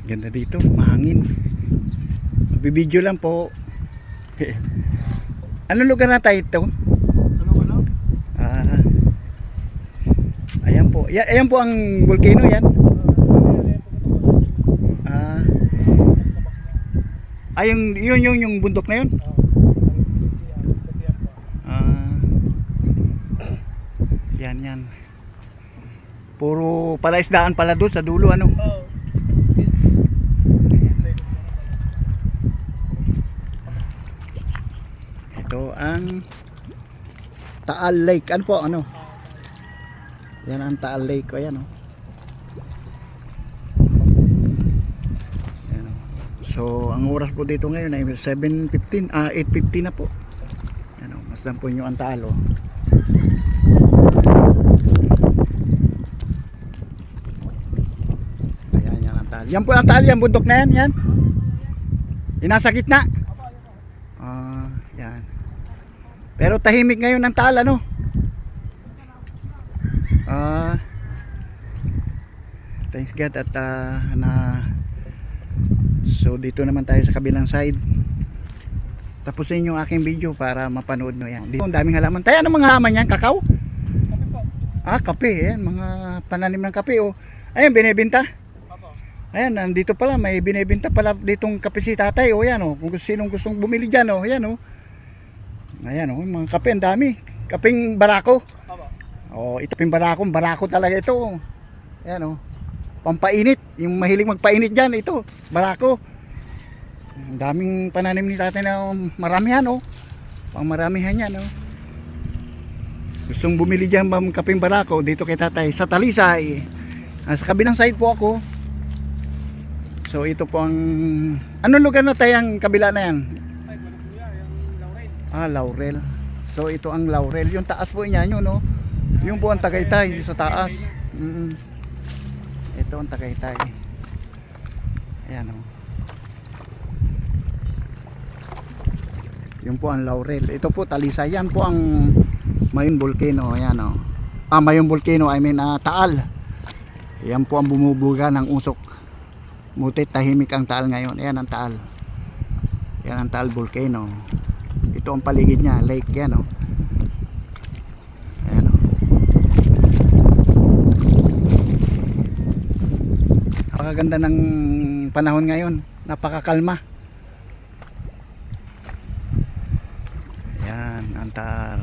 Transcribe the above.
Ganda dito, mahangin. Magbibideo lang po. Anong lugar na tayo ito? Ano? Ayan po. Ayan po ang volcano yan. Yung bundok na yun. Yan. Puro palaisdaan pala doon sa dulo, ano? Ito ang Taal Lake. Ano po? Ano? Yan ang Taal Lake. Ayan, oh. Ayan, oh. So, ang oras po dito ngayon ay 7:15, 8:50 na po. Ayan, oh. Masdan po nyo ang Taal, oh. Ayan, yan ang Taal. Yan po ang Taal, yan bundok na yan, yan. Yung nasa gitna. Yan. Pero tahimik ngayon ang Taal, ano? Thanks God at so dito naman tayo sa kabilang side. Tapusin yung aking video para mapanood nyo yan. Dito ang daming halaman. Tayo, ano mga halaman yan? Kakao? Kape po. Kape. Yan, mga pananim ng kape, oh. Ayan, binibenta. Ayan, nandito pala, may binibenta pala ditong kape si tatay, oh. Yan, oh. Kung sinong gustong bumili dyan, oh. Ayan, oh. Ayan, oh, mga kape, ang dami. Kapeng barako. Oh, ito ping barako talaga ito. Ayan, oh. Pampainit, yung mahilig magpainit diyan, ito, barako. Ang daming pananim ni tatay na maramihan, oh. Pangmaramihan yan, oh. Gustong bumili diyan ng kapeng barako dito kay tatay sa Talisay. Sa kabilang side po ako. So ito po ang anong lugar na tayo ang kabila na yan? Ay, wala po yan, yung Laurel. Laurel. So ito ang Laurel. Yung taas po niya nyo, no? Yung po ang Tagaytay yung sa taas. Ito ang Tagaytay. Ayan, oh. Yung po ang Laurel. Ito po Talisay. Yan po ang Mayong Volcano. Ayan, oh. Mayong Volcano, I mean Taal. Yan po ang bumubuga ng usok. Mutit tahimik ang Taal ngayon. Ayan ang Taal. Yan ang Taal Volcano. Ito ang paligid niya, lake yan, oh. Ayan, oh. Napakaganda ng panahon ngayon. Napakakalma. Yan ang Taal.